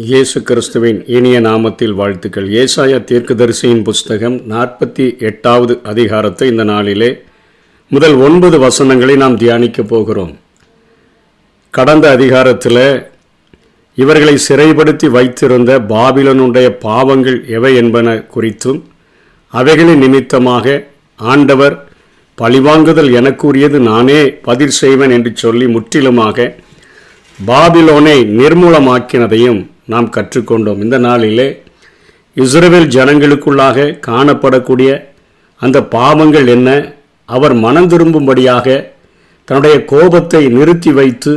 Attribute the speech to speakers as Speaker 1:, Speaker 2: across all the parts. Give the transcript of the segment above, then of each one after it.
Speaker 1: இயேசு கிறிஸ்துவின் இனிய நாமத்தில் வாழ்த்துக்கள். ஏசாயா தீர்க்கதரிசியின் புஸ்தகம் 48வது அதிகாரத்தை இந்த நாளிலே முதல் 9 வசனங்களை நாம் தியானிக்கப் போகிறோம். கடந்த அதிகாரத்தில் இவர்களை சிறைப்படுத்தி வைத்திருந்த பாபிலோனுடைய பாவங்கள் எவை என்பன குறித்தும் அவைகளின் நிமித்தமாக ஆண்டவர் பழிவாங்குதல் எனக்குரியது, நானே பதில் செய்வேன் என்று சொல்லி முற்றிலுமாக பாபிலோனை நிர்மூலமாக்கினதையும் நாம் கற்றுக்கொண்டோம். இந்த நாளிலே இஸ்ரவேல் ஜனங்களுக்குள்ளாக காணப்படக்கூடிய அந்த பாவங்கள் என்ன, அவர் மனம் திரும்பும்படியாக தன்னுடைய கோபத்தை நிறுத்தி வைத்து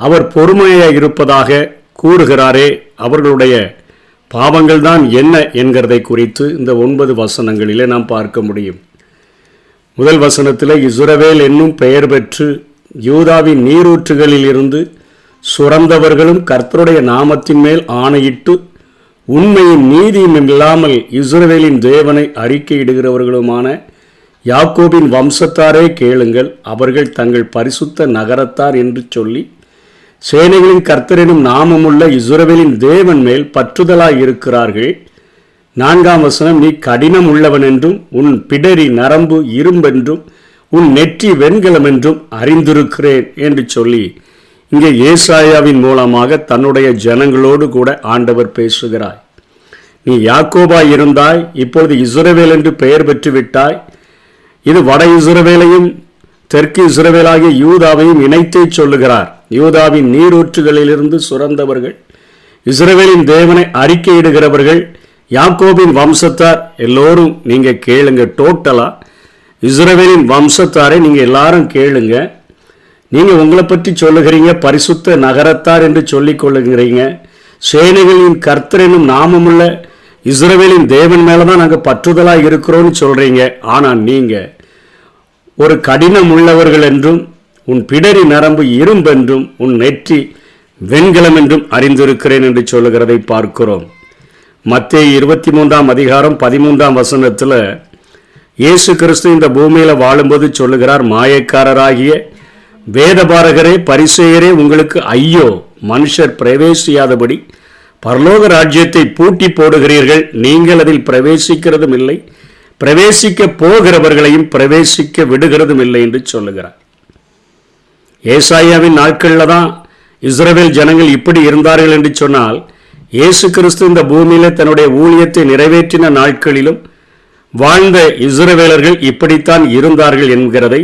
Speaker 1: அவர் பொறுமையாக இருப்பதாக கூறுகிறாரே, அவர்களுடைய பாவங்கள் தான் என்ன என்கிறதை குறித்து இந்த 9 வசனங்களிலே நாம் பார்க்க முடியும். முதல் வசனத்தில், இஸ்ரவேல் என்னும் பெயர் பெற்று யூதாவின் நீரூற்றுகளில் இருந்து சுரந்தவர்களும் கர்த்தருடைய நாமத்தின் மேல் ஆணையிட்டு உண்மையும் நீதியும் இல்லாமல் இஸ்ரவேலின் தேவனை அறிக்கையிடுகிறவர்களுமான யாக்கோபின் வம்சத்தாரே கேளுங்கள், அவர்கள் தங்கள் பரிசுத்த நகரத்தார் என்று சொல்லி சேனைகளின் கர்த்தரெனும் நாமமுள்ள இஸ்ரவேலின் தேவன் மேல் பற்றுதலாய் இருக்கிறார்கள். 4ஆம் வசனம், நீ கடினம் உள்ளவன் என்றும் உன் பிடரி நரம்பு இரும்பென்றும் உன் நெற்றி வெண்கலம் என்றும் அறிந்திருக்கிறேன் என்று சொல்லி இங்கே ஏசாயாவின் மூலமாக தன்னுடைய ஜனங்களோடு கூட ஆண்டவர் பேசுகிறாய். நீ யாக்கோபாய் இருந்தாய், இப்பொழுது இஸ்ரவேல் என்று பெயர் பெற்றுவிட்டாய். இது வட இஸ்ரவேலையும் தெற்கு இஸ்ரவேலாகிய யூதாவையும் இணைத்தே சொல்லுகிறார். யூதாவின் நீரூற்றுகளிலிருந்து சுரந்தவர்கள், இஸ்ரவேலின் தேவனை அறிக்கையிடுகிறவர்கள், யாக்கோபின் வம்சத்தார் எல்லோரும் நீங்கள் கேளுங்க. டோட்டலாக இஸ்ரவேலின் வம்சத்தாரை நீங்கள் எல்லாரும் கேளுங்க. நீங்கள் உங்களை பற்றி சொல்லுகிறீங்க, பரிசுத்த நகரத்தார் என்று சொல்லிக் கொள்ளுகிறீங்க. சேனைகளின் கர்த்தர் என்னும் நாமமுள்ள இஸ்ரவேலின் தேவன் மேலே தான் நாங்கள் பற்றுதலாக இருக்கிறோன்னு சொல்கிறீங்க. ஆனால் நீங்கள் ஒரு கடினம் உள்ளவர்கள் என்றும் உன் பிடரி நரம்பு இரும்பென்றும் உன் நெற்றி வெண்கலம் என்றும் அறிந்திருக்கிறேன் என்று சொல்லுகிறதை பார்க்கிறோம். மத்தேயு 23ஆம் அதிகாரம் 13ஆம் வசனத்தில் இயேசு கிறிஸ்து இந்த பூமியில் வாழும்போது சொல்லுகிறார், மாயக்காரராகிய வேதபாரகரே பரிசேயரே உங்களுக்கு ஐயோ, மனுஷர் பிரவேசியாதபடி பரலோக ராஜ்யத்தை பூட்டி போடுகிறீர்கள், நீங்கள் அதில் பிரவேசிக்கிறதும் இல்லை, பிரவேசிக்க போகிறவர்களையும் பிரவேசிக்க விடுகிறதும் இல்லை என்று சொல்லுகிறார். ஏசாயாவின் நாட்களில் தான் இஸ்ரவேல் ஜனங்கள் இப்படி இருந்தார்கள் என்று சொன்னால், இயேசு கிறிஸ்து இந்த பூமியில் தன்னுடைய ஊழியத்தை நிறைவேற்றின நாட்களிலும் வாழ்ந்த இஸ்ரவேலர்கள் இப்படித்தான் இருந்தார்கள் என்கிறதை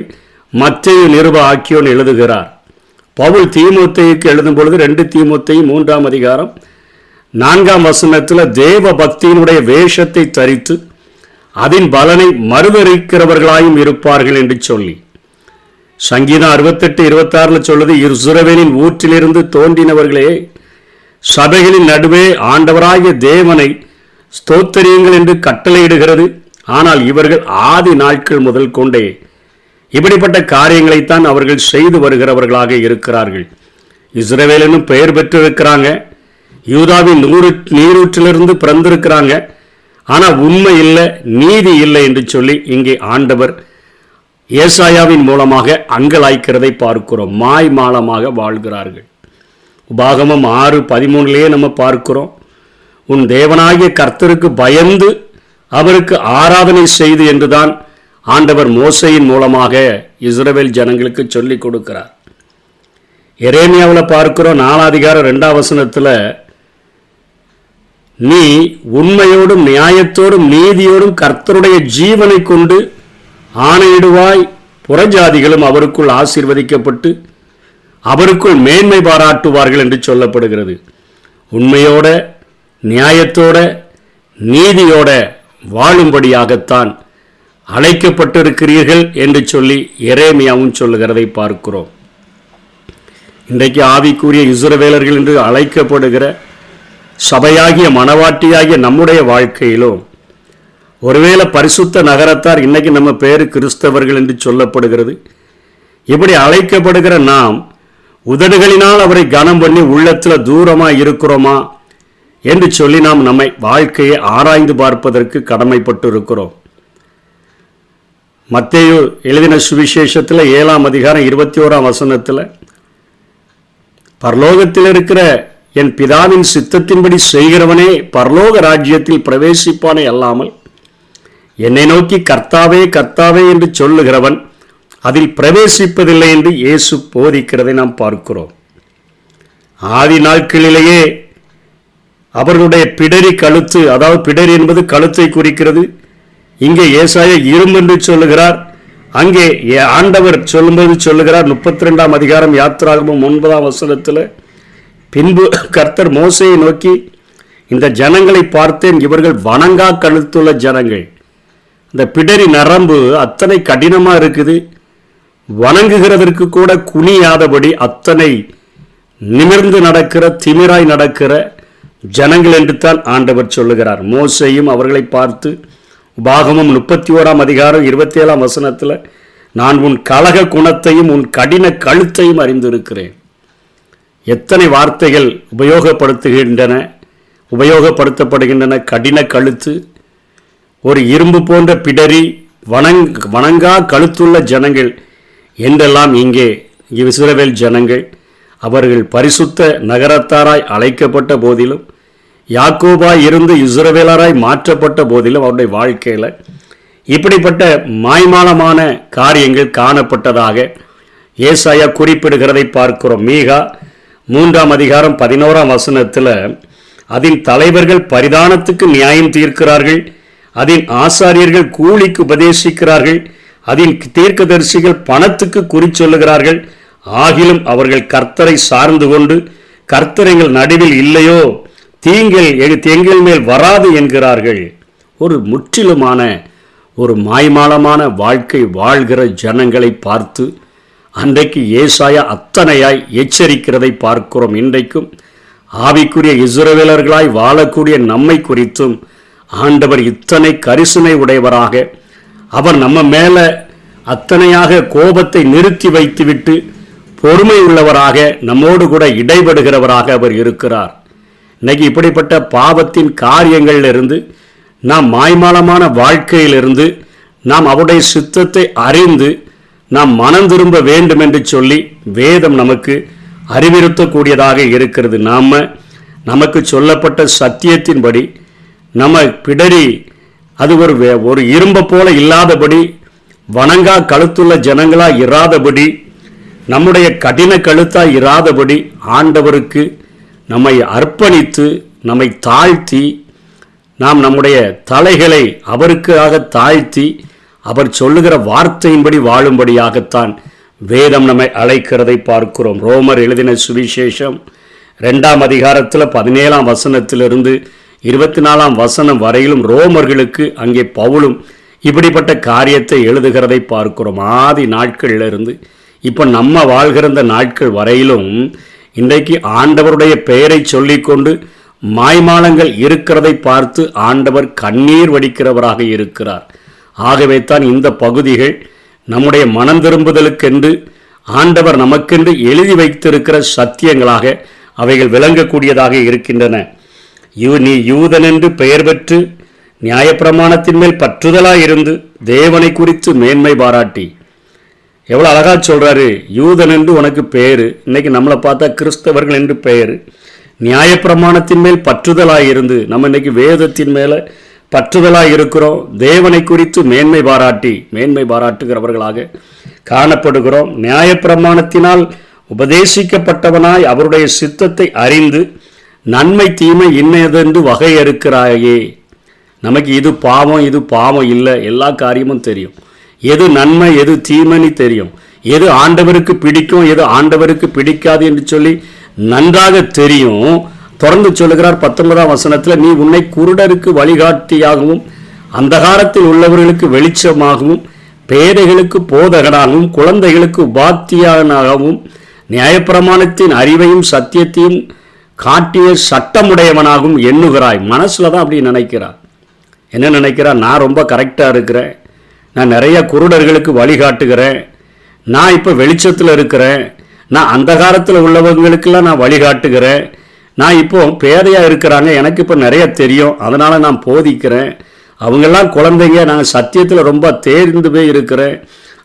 Speaker 1: மத்தேயு நிருப ஆக்கியோன் எழுதுகிறார். பவுல் தீமோத்தேயுக்கு எழுதும் பொழுது 2 தீமோத்தேயு 3ஆம் அதிகாரம் 4ஆம் வசனத்தில் தேவ பக்தியினுடைய வேஷத்தை தரித்து அதன் பலனை மறுதரிக்கிறவர்களாயும் இருப்பார்கள் என்று சொல்லி, சங்கீதம் 68:26 சொல்லுது, இஸ்ரவேலின் ஊற்றிலிருந்து தோன்றினவர்களே சபைகளின் நடுவே ஆண்டவராகிய தேவனை ஸ்தோத்திரியுங்கள் என்று கட்டளையிடுகிறது. ஆனால் இவர்கள் ஆதி நாட்கள் முதல் கொண்டே இப்படிப்பட்ட காரியங்களைத்தான் அவர்கள் செய்து வருகிறவர்களாக இருக்கிறார்கள். இஸ்ரவேலும் பெயர் பெற்றிருக்கிறாங்க, யூதாவின் நீரூற்றிலிருந்து பிறந்திருக்கிறாங்க, ஆனால் உண்மை இல்லை, நீதி இல்லை என்று சொல்லி இங்கே ஆண்டவர் ஏசாயாவின் மூலமாக அங்கலாய்க்கிறதை பார்க்கிறோம். மாய்மாலமாக வாழ்கிறார்கள். உபாகமம் 6:13 நம்ம பார்க்கிறோம், உன் தேவனாகிய கர்த்தருக்கு பயந்து அவருக்கு ஆராதனை செய்து என்றுதான் ஆண்டவர் மோசையின் மூலமாக இஸ்ரவேல் ஜனங்களுக்கு சொல்லிக் கொடுக்கிறார். எரேமியாவில் பார்க்கிறோம் 4ஆம் அதிகாரம் 2ஆம் வசனத்தில், நீ உண்மையோடும் நியாயத்தோடும் நீதியோடும் கர்த்தருடைய ஜீவனை கொண்டு ஆணையிடுவாய், புறஜாதிகளும் அவருக்குள் ஆசீர்வதிக்கப்பட்டு அவருக்குள் மேன்மை பாராட்டுவார்கள் என்று சொல்லப்படுகிறது. உண்மையோட நியாயத்தோட நீதியோட வாழும்படியாகத்தான் அழைக்கப்பட்டிருக்கிறீர்கள் என்று சொல்லி எரேமியாவும் சொல்லுகிறதை பார்க்கிறோம். இன்றைக்கு ஆவிக்குரிய இஸ்ரவேலர்கள் என்று அழைக்கப்படுகிற சபையாகிய மனவாட்டியாகிய நம்முடைய வாழ்க்கையிலும் ஒருவேளை பரிசுத்த நகரத்தார், இன்னைக்கு நம்ம பேர் கிறிஸ்தவர்கள் என்று சொல்லப்படுகிறது. இப்படி அழைக்கப்படுகிற நாம் உதடுகளினால் அவரை கனம் பண்ணி உள்ளத்தில் தூரமாக இருக்கிறோமா என்று சொல்லி நாம் நம்மை வாழ்க்கையை ஆராய்ந்து பார்ப்பதற்கு கடமைப்பட்டு இருக்கிறோம். மத்தேயு எழுதின சுவிசேஷத்தில் 7ஆம் அதிகாரம் 21ஆம் வசனத்தில் பரலோகத்தில் இருக்கிற என் பிதாவின் சித்தத்தின்படி செய்கிறவனே பரலோக ராஜ்யத்தில் பிரவேசிப்பானே அல்லாமல் என்னை நோக்கி கர்த்தாவே கர்த்தாவே என்று சொல்லுகிறவன் அதில் பிரவேசிப்பதில்லை என்று இயேசு போதிக்கிறதை நாம் பார்க்கிறோம். ஆதி நாட்களிலேயே அவர்களுடைய பிடரி கழுத்து, அதாவது பிடரி என்பது கழுத்தை குறிக்கிறது. இங்கே ஏசாயா இரும்பு என்று சொல்லுகிறார். அங்கே ஆண்டவர் சொல்லும்போது சொல்லுகிறார் 32ஆம் அதிகாரம் யாத்திராகமம் 9ஆம் வசனத்தில், பின்பு கர்த்தர் மோசேயை நோக்கி, இந்த ஜனங்களை பார்த்தேன், இவர்கள் வணங்கா கழுத்துள்ள ஜனங்கள். இந்த பிடரி நரம்பு அத்தனை கடினமாக இருக்குது, வணங்குகிறதற்கு கூட குனியாதபடி அத்தனை நிமிர்ந்து நடக்கிற, திமிராய் நடக்கிற ஜனங்கள் என்று தான் ஆண்டவர் சொல்லுகிறார். மோசேயும் அவர்களை பார்த்து உபாகமம் 31ஆம் அதிகாரம் 27ஆம் வசனத்தில், நான் உன் கலக குணத்தையும் உன் கடின கழுத்தையும் அறிந்திருக்கிறேன். எத்தனை வார்த்தைகள் உபயோகப்படுத்தப்படுகின்றன. கடின கழுத்து, ஒரு இரும்பு போன்ற பிடரி, வணங்கா கழுத்துள்ள ஜனங்கள் என்றெல்லாம் இங்கே இஸ்ரவேல் ஜனங்கள் அவர்கள் பரிசுத்த நகரத்தாராய் அழைக்கப்பட்ட போதிலும், யாக்கோபாய் இருந்து இஸ்ரவேலராய் மாற்றப்பட்ட போதிலும் அவருடைய வாழ்க்கையில் இப்படிப்பட்ட மாய்மாலமான காரியங்கள் காணப்பட்டதாக ஏசாயா குறிப்பிடுகிறதை பார்க்கிறோம். மீகா 3ஆம் அதிகாரம் 11ஆம் வசனத்தில், அதன் தலைவர்கள் பரிதானத்துக்கு நியாயம் தீர்க்கிறார்கள், அதன் ஆசாரியர்கள் கூலிக்கு உபதேசிக்கிறார்கள், அதன் தீர்க்கதரிசிகள் பணத்துக்கு குறி சொல்லுகிறார்கள். ஆகிலும் அவர்கள் கர்த்தரை சார்ந்து கொண்டு, கர்த்தர் எங்கள் நடுவில் இல்லையோ, தீங்கள் எங்கள் மேல் வராது என்கிறார்கள். ஒரு முற்றிலுமான ஒரு மாய்மாலமான வாழ்க்கை வாழ்கிற ஜனங்களை பார்த்து அன்றைக்கு ஏசாயா அத்தனையாய் எச்சரிக்கிறதை பார்க்கிறோம். இன்றைக்கும் ஆவிக்குரிய இஸ்ரவேலர்களாய் வாழக்கூடிய நம்மை குறித்தும் ஆண்டவர் இத்தனை கரிசனை உடையவராக, அவர் நம்ம மேல அத்தனையாக கோபத்தை நிறுத்தி வைத்துவிட்டு பொறுமை உள்ளவராக, நம்மோடு கூட இடைபடுகிறவராக அவர் இருக்கிறார். இன்னைக்கு இப்படிப்பட்ட பாவத்தின் காரியங்களிலிருந்து, நாம் மாய்மாலமான வாழ்க்கையிலிருந்து நாம் அவருடைய சித்தத்தை அறிந்து நாம் மனம் திரும்ப வேண்டும் என்று சொல்லி வேதம் நமக்கு அறிவுறுத்தக்கூடியதாக இருக்கிறது. நமக்கு சொல்லப்பட்ட சத்தியத்தின்படி நம்ம பிடரி அது ஒரு இரும்பை போல இல்லாதபடி, வணங்கா கழுத்துள்ள ஜனங்களா இராதபடி, நம்முடைய கடின கழுத்தாய் இராதபடி ஆண்டவருக்கு நம்மை அர்ப்பணித்து நம்மை தாழ்த்தி, நாம் நம்முடைய தலைகளை அவருக்காக தாழ்த்தி அவர் சொல்லுகிற வார்த்தையின்படி வாழும்படியாகத்தான் வேதம் நம்மை அழைக்கிறதை பார்க்கிறோம். ரோமர் எழுதின சுவிசேஷம் 2ஆம் அதிகாரத்தில் 17ஆம் வசனத்திலிருந்து 24ஆம் வசனம் வரையிலும் ரோமர்களுக்கு அங்கே பவுலும் இப்படிப்பட்ட காரியத்தை எழுதுகிறதை பார்க்கிறோம். ஆதி நாட்களிலிருந்து இப்போ நம்ம வாழ்கிற இந்த நாட்கள் வரையிலும் இன்றைக்கு ஆண்டவருடைய பெயரை சொல்லிக்கொண்டு மாய்மாலங்கள் இருக்கிறதை பார்த்து ஆண்டவர் கண்ணீர் வடிக்கிறவராக இருக்கிறார். ஆகவே தான் இந்த பகுதிகள் நம்முடைய மனம் திரும்புதலுக்கென்று ஆண்டவர் நமக்கென்று எழுதி வைத்திருக்கிற சத்தியங்களாக அவைகள் விளங்கக்கூடியதாக இருக்கின்றன. நீ யூதன் என்று பெயர் பெற்று நியாயப்பிரமாணத்தின் மேல் பற்றுதலாக இருந்து தேவனை குறித்து மேன்மை பாராட்டி, எவ்வளோ அழகா சொல்றாரு, யூதன் என்று உனக்கு பேரு. இன்னைக்கு நம்மளை பார்த்தா கிறிஸ்தவர்கள் என்று பெயர். நியாயப்பிரமாணத்தின் மேல் பற்றுதலாக இருந்து, நம்ம இன்னைக்கு வேதத்தின் மேலே பற்றுதலாக இருக்கிறோம். தேவனை குறித்து மேன்மை பாராட்டுகிறவர்களாக காணப்படுகிறோம். நியாயப்பிரமாணத்தினால் உபதேசிக்கப்பட்டவனாய் அவருடைய சித்தத்தை அறிந்து நன்மை தீமை இன்னதென்று வகையறுக்கிறாயே. நமக்கு இது பாவம் இல்லை, எல்லா காரியமும் தெரியும். எது நன்மை எது தீமைன்னு தெரியும். எது ஆண்டவருக்கு பிடிக்கும் எது ஆண்டவருக்கு பிடிக்காது என்று சொல்லி நன்றாக தெரியும். தொடர்ந்து சொல்லுகிறார் 19ஆம் வசனத்தில், நீ உன்னை குருடருக்கு வழிகாட்டியாகவும் அந்தகாரத்தில் உள்ளவர்களுக்கு வெளிச்சமாகவும் பேதைகளுக்கு போதகனாகவும் குழந்தைகளுக்கு உபாத்தியானாகவும் நியாயப்பிரமாணத்தின் அறிவையும் சத்தியத்தையும் காட்டிய சட்டமுடையவனாகவும் எண்ணுகிறாய். மனசில் தான் அப்படி நினைக்கிறார். என்ன நினைக்கிறார்? நான் ரொம்ப கரெக்டாக இருக்கிறேன், நான் நிறைய குருடர்களுக்கு வழிகாட்டுகிறேன், நான் இப்போ வெளிச்சத்தில் இருக்கிறேன், நான் அந்தகாரத்தில் உள்ளவங்களுக்கெல்லாம் நான் வழிகாட்டுகிறேன், நான் இப்போ பேதையாக இருக்கிறாங்க, எனக்கு இப்போ நிறைய தெரியும், அதனால் நான் போதிக்கிறேன், அவங்கெல்லாம் குழந்தைங்க, நான் சத்தியத்தில் ரொம்ப தேர்ந்து போய் இருக்கிறேன்,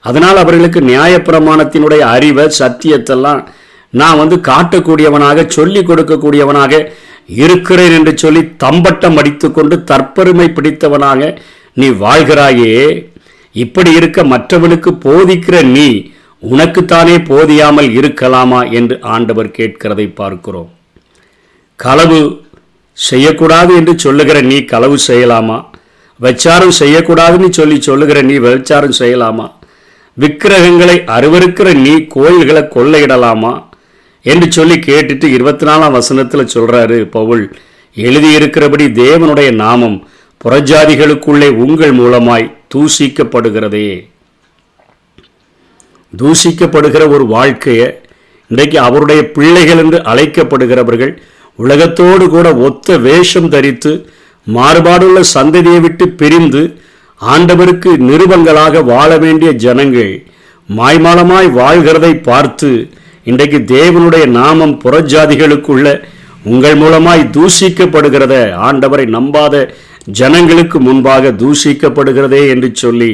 Speaker 1: அதனால் அவர்களுக்கு நியாயப்பிரமாணத்தினுடைய அறிவை சத்தியத்தெல்லாம் நான் காட்டக்கூடியவனாக சொல்லிக் கொடுக்கக்கூடியவனாக இருக்கிறேன் என்று சொல்லி தம்பட்டம் அடித்துக்கொண்டு தற்பெருமை பிடித்தவனாக நீ வாழ்கிறாயே. இப்படி இருக்க மற்றவனுக்கு போதிக்கிற நீ உனக்குத்தானே போதியாமல் இருக்கலாமா என்று ஆண்டவர் கேட்கிறதை பார்க்கிறோம். களவு செய்யக்கூடாது என்று சொல்லுகிற நீ களவு செய்யலாமா? விபச்சாரம் செய்யக்கூடாதுன்னு சொல்லுகிற நீ விபச்சாரம் செய்யலாமா? விக்கிரகங்களை அருவருக்கிற நீ கோயில்களை கொள்ளையிடலாமா என்று சொல்லி கேட்டுட்டு 24ஆம் வசனத்தில் சொல்றாரு பவுல், எழுதியிருக்கிறபடி தேவனுடைய நாமம் புறஜாதிகளுக்குள்ளே உங்கள் மூலமாய் தூசிக்கப்படுகிறதே. தூசிக்கப்படுகிற ஒரு வாழ்க்கையை இன்றைக்கு அவருடைய பிள்ளைகள் என்று அழைக்கப்படுகிறவர்கள் உலகத்தோடு கூட ஒத்த வேஷம் தரித்து மாறுபாடுள்ள சந்ததியை விட்டு பிரிந்து ஆண்டவருக்கு நிருபங்களாக வாழ வேண்டிய ஜனங்கள் மாய்மாலமாய் வாழ்கிறதை பார்த்து இன்றைக்கு தேவனுடைய நாமம் புறஜாதிகளுக்குள்ள உங்கள் மூலமாய் தூசிக்கப்படுகிறத, ஆண்டவரை நம்பாத ஜனங்களுக்கு முன்பாக தூசிக்கப்படுகிறதே என்று சொல்லி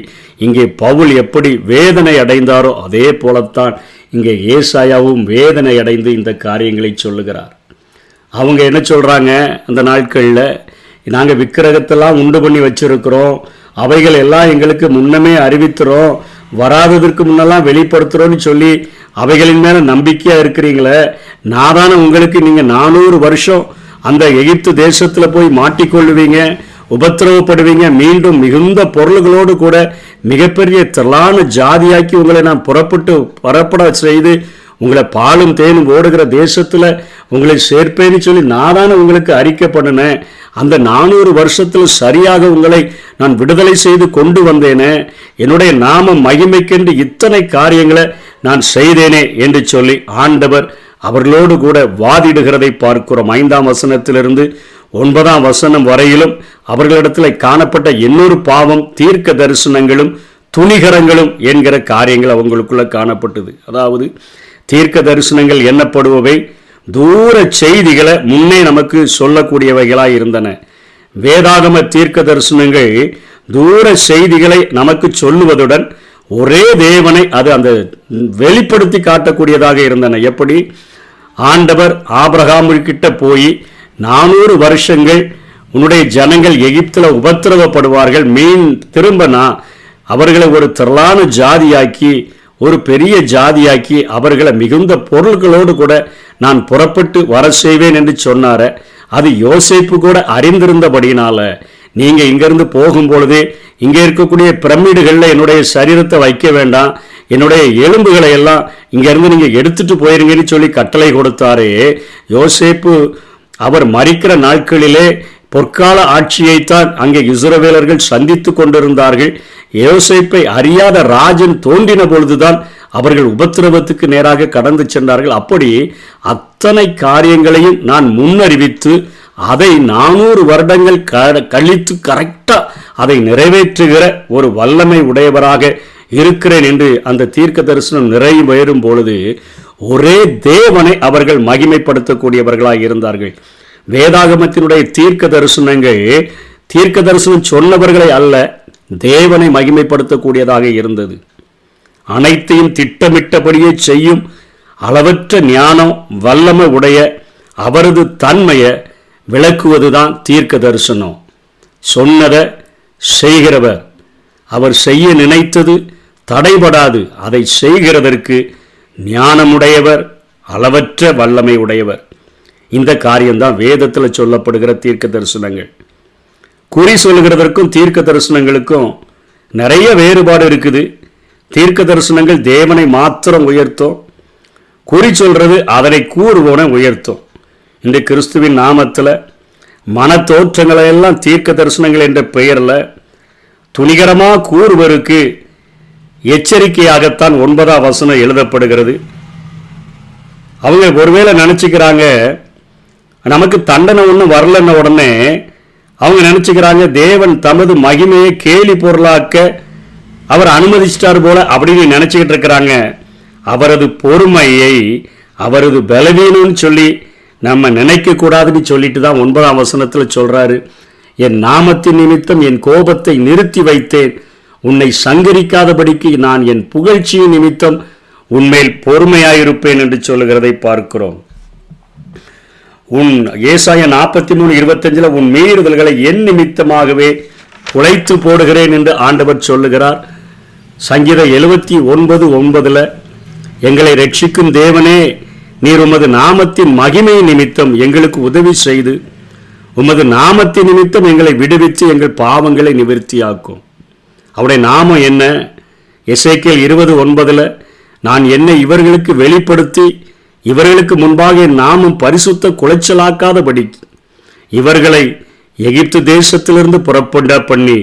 Speaker 1: இங்கே பவுல் எப்படி வேதனை அடைந்தாரோ அதே போலத்தான் இங்கே ஏசாயாவும் வேதனை அடைந்து இந்த காரியங்களை சொல்லுகிறார். அவங்க என்ன சொல்கிறாங்க, அந்த நாட்களில் நாங்கள் விக்கிரகத்தெல்லாம் உண்டு பண்ணி வச்சுருக்கிறோம், அவைகள் எல்லாம் எங்களுக்கு முன்னமே அறிவித்துறோம், வராததற்கு முன்னெல்லாம் வெளிப்படுத்துகிறோன்னு சொல்லி அவைகளின் மேலே நம்பிக்கையாக இருக்கிறீங்களே, நான் தானே உங்களுக்கு நீங்கள் 400 வருஷம் அந்த எகிப்து தேசத்தில் போய் மாட்டிக்கொள்ளுவீங்க, உபத்திரவப்படுவீங்க, மீண்டும் மிகுந்த பொருள்களோடு கூட மிகப்பெரிய திரளான ஜாதியாக்கி உங்களை நான் புறப்பட செய்து உங்களை பாலும் தேனும் ஓடுகிற தேசத்தில் உங்களை சேர்ப்பேன்னு சொல்லி நான் உங்களுக்கு அறிக்கை பண்ணினேன். அந்த 400 வருஷத்தில் சரியாக உங்களை நான் விடுதலை செய்து கொண்டு வந்தேனே, என்னுடைய நாம மகிமைக்கென்று இத்தனை காரியங்களை நான் செய்தேனே என்று சொல்லி ஆண்டவர் அவர்களோடு கூட வாதிடுகிறதை பார்க்கிறோம். 5ஆம் வசனத்திலிருந்து 9ஆம் வசனம் வரையிலும் அவர்களிடத்தில் காணப்பட்ட இன்னொரு பாவம் தீர்க்க தரிசனங்களும் துணிகரங்களும் என்கிற காரியங்கள் அவங்களுக்குள்ள காணப்பட்டது. அதாவது தீர்க்க தரிசனங்கள் எண்ணப்படுபவை தூர செய்திகளை முன்னே நமக்கு சொல்லக்கூடியவைகளாய் இருந்தன. வேதாகம தீர்க்க தரிசனங்கள் தூர செய்திகளை நமக்கு சொல்லுவதுடன் ஒரே தேவனை அது அந்த வெளிப்படுத்தி காட்டக்கூடியதாக இருந்தன. எப்படி ஆண்டவர் ஆபிரகாமிட்ட போய் 400 வருஷங்கள் உன்னுடைய ஜனங்கள் எகிப்தில் உபத்திரவப்படுவார்கள், திரும்பினா அவர்களை ஒரு திரளான ஜாதியாக்கி ஒரு பெரிய ஜாதியாக்கி அவர்களை மிகுந்த பொருள்களோடு கூட நான் புறப்பட்டு வர செய்வேன் என்று சொன்னார. அது யோசேப்பு கூட அறிந்திருந்தபடினால நீங்கள் இங்கிருந்து போகும்பொழுதே இங்கே இருக்கக்கூடிய பிரமிடுகளில் என்னுடைய சரீரத்தை வைக்க வேண்டாம், என்னுடைய எலும்புகளை எல்லாம் இங்கேருந்து நீங்கள் எடுத்துட்டு போயிருங்கன்னு சொல்லி கட்டளை கொடுத்தாரே. யோசேப்பு அவர் மரிக்கிற நாட்களிலே பொற்கால ஆட்சியைத்தான் அங்கே இஸ்ரவேலர்கள் சந்தித்து கொண்டிருந்தார்கள். யோசேப்பை அறியாத ராஜன் தோன்றின பொழுதுதான் அவர்கள் உபத்திரவத்துக்கு நேராக கடந்து சென்றார்கள். அப்படி அத்தனை காரியங்களையும் நான் முன்னறிவித்து அதை 400 வருடங்கள் கழித்து கரெக்டா அதை நிறைவேற்றுகிற ஒரு வல்லமை உடையவராக இருக்கிறேன் என்று அந்த தீர்க்க தரிசனம் நிறைவேறும் பொழுது ஒரே தேவனை அவர்கள் மகிமைப்படுத்தக்கூடியவர்களாக இருந்தார்கள். வேதாகமத்தினுடைய தீர்க்க தரிசனங்கள் தீர்க்க தரிசனம் சொன்னவர்களை அல்ல, தேவனை மகிமைப்படுத்தக்கூடியதாக இருந்தது. அனைத்தையும் திட்டமிட்டபடியே செய்யும் அளவற்ற ஞானம் வல்லமை உடைய அவரது தன்மையை விளக்குவதுதான் தீர்க்க தரிசனம். சொன்னதை செய்கிறவர், அவர் செய்ய நினைத்தது தடைபடாது, அதை செய்கிறதற்கு ஞானமுடையவர், அளவற்ற வல்லமை உடையவர். இந்த காரியம்தான் வேதத்தில் சொல்லப்படுகிற தீர்க்க தரிசனங்கள். குறி சொல்கிறதற்கும் தீர்க்க தரிசனங்களுக்கும் நிறைய வேறுபாடு இருக்குது. தீர்க்க தரிசனங்கள் தேவனை மாத்திரம் உயர்த்தும், குறி சொல்றது அதனை கூறுவோனை உயர்த்தும். இந்த கிறிஸ்துவின் நாமத்தில் மன தோற்றங்களை எல்லாம் தீர்க்க தரிசனங்கள் என்ற பெயரில் துணிகரமாக கூறுவருக்கு எச்சரிக்கையாகத்தான் 9ஆம் வசனம் எழுதப்படுகிறது. அவங்க ஒருவேளை நினச்சிக்கிறாங்க நமக்கு தண்டனை ஒன்றும் வரலன்ன உடனே அவங்க நினச்சிக்கிறாங்க தேவன் தமது மகிமையை கேலி பொருளாக்க அவர் அனுமதிச்சிட்டார் போல அப்படின்னு நினச்சிக்கிட்டு இருக்கிறாங்க. அவரது பொறுமையை அவரது பலவீனம்னு சொல்லி நம்ம நினைக்கக்கூடாதுன்னு சொல்லிட்டு தான் 9ஆம் வசனத்தில் சொல்கிறாரு, என் நாமத்தின் நிமித்தம் என் கோபத்தை நிறுத்தி வைத்தேன், உன்னை சங்கரிக்காதபடிக்கு நான் என் புகழ்ச்சியின் நிமித்தம் உன்மேல் பொறுமையாயிருப்பேன் என்று சொல்லுகிறதை பார்க்கிறோம். ஏசாயா 43:25 உன் மீறுதல்களை என் நிமித்தமாகவே குலைத்து போடுகிறேன் என்று ஆண்டவர் சொல்லுகிறார். சங்கீதம் 79:9 எங்களை ரட்சிக்கும் தேவனே, நீர் உமது நாமத்தின் மகிமை நிமித்தம் எங்களுக்கு உதவி செய்து உமது நாமத்தின் நிமித்தம் எங்களை விடுவித்து எங்கள் பாவங்களை நிவர்த்தியாக்கும். அவருடைய நாமம் என்ன? எசேக்கியேல் 20:9 நான் என்னை இவர்களுக்கு வெளிப்படுத்தி இவர்களுக்கு முன்பாக என் நாமம் பரிசுத்த குலைச்சலாக்காதபடி இவர்களை எகிப்து தேசத்திலிருந்து புறப்பட பண்ணி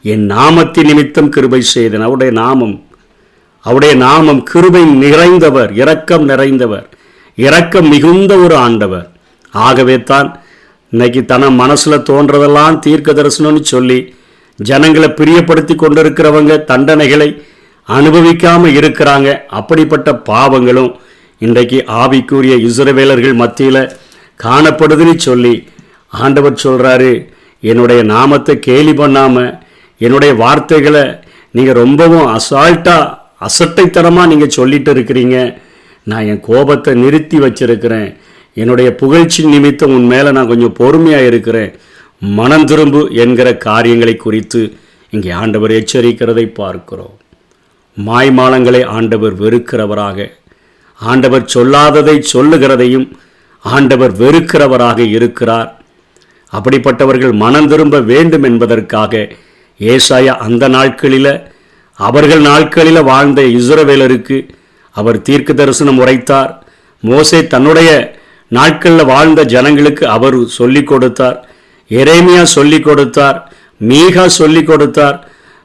Speaker 1: என் நாமத்தின் நிமித்தம் கிருபை செய்தேன். அவருடைய நாமம் கிருபை நிறைந்தவர், இரக்கம் நிறைந்தவர், இரக்கம் மிகுந்த ஒரு ஆண்டவர். ஆகவே தான் இன்னைக்கு தன மனசுல தோன்றதெல்லாம் தீர்க்க தரிசனம்னு சொல்லி ஜனங்களை பிரியப்படுத்தி கொண்டிருக்கிறவங்க தண்டனைகளை அனுபவிக்காம இருக்கிறாங்க. அப்படிப்பட்ட பாவங்களும் இன்றைக்கு ஆவிக்குரிய இஸ்ரவேலர்கள் மத்தியில் காணப்படுதுன்னு சொல்லி ஆண்டவர் சொல்றாரு, என்னுடைய நாமத்தை கேலி பண்ணாம என்னுடைய வார்த்தைகளை நீங்கள் ரொம்பவும் அசட்டைத்தனமாக நீங்கள் சொல்லிட்டு இருக்கிறீங்க. நான் என் கோபத்தை நிறுத்தி வச்சிருக்கிறேன். என்னுடைய புகழ்ச்சி நிமித்தம் உன் மேலே நான் கொஞ்சம் பொறுமையாக இருக்கிறேன். மனம் திரும்பு என்கிற காரியங்களை குறித்து இங்கே ஆண்டவர் எச்சரிக்கிறதை பார்க்கிறோம். மாய்மாலங்களை ஆண்டவர் வெறுக்கிறவராக, ஆண்டவர் சொல்லாததை சொல்லுகிறதையும் ஆண்டவர் வெறுக்கிறவராக இருக்கிறார். அப்படிப்பட்டவர்கள் மனம் திரும்ப வேண்டும் என்பதற்காக ஏசாயா அந்த நாட்களில் அவர்கள் நாட்களில் வாழ்ந்த இஸ்ரவேலருக்கு அவர் தீர்க்க தரிசனம் உரைத்தார். மோசே தன்னுடைய நாட்களில் வாழ்ந்த ஜனங்களுக்கு அவர் சொல்லிக் கொடுத்தார். எரேமியா சொல்லிக் கொடுத்தார். மீகா சொல்லிக் கொடுத்தார்.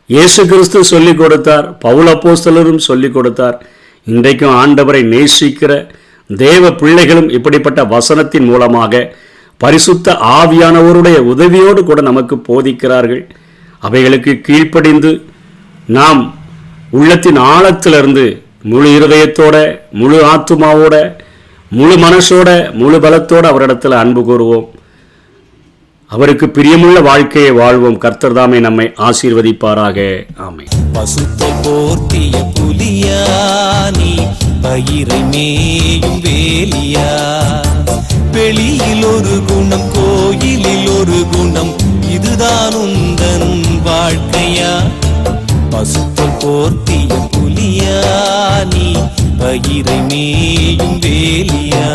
Speaker 1: இயேசு கிறிஸ்து சொல்லிக் கொடுத்தார். பவுல் அப்போஸ்தலரும் சொல்லிக் கொடுத்தார். இன்றைக்கும் ஆண்டவரை நேசிக்கிற தேவ பிள்ளைகளும் இப்படிப்பட்ட வசனத்தின் மூலமாக பரிசுத்த ஆவியானவருடைய உதவியோடு கூட நமக்கு போதிக்கிறார்கள். அவைகளுக்கு கீழ்ப்படிந்து நாம் உள்ளத்தின் ஆழத்திலிருந்து முழு இருதயத்தோட, முழு ஆத்துமாவோட, முழு மனசோட, முழு பலத்தோடு அவரிடத்தில் அன்பு கூறுவோம். அவருக்கு பிரியமுள்ள வாழ்க்கையை வாழ்வோம். கர்த்தர் தாமே நம்மை ஆசீர்வதிப்பாராக. ஆமென்.
Speaker 2: பசுத்தை போர்த்திய புலியானி பயிரை மேயும் வேலியா, வெளியில் ஒரு குணம் கோயிலில் ஒரு குணம், இதுதான் உந்தன் வாழ்க்கையா? பசுத்தை போர்த்திய புலியானி பயிரை மேயும் வேலியா.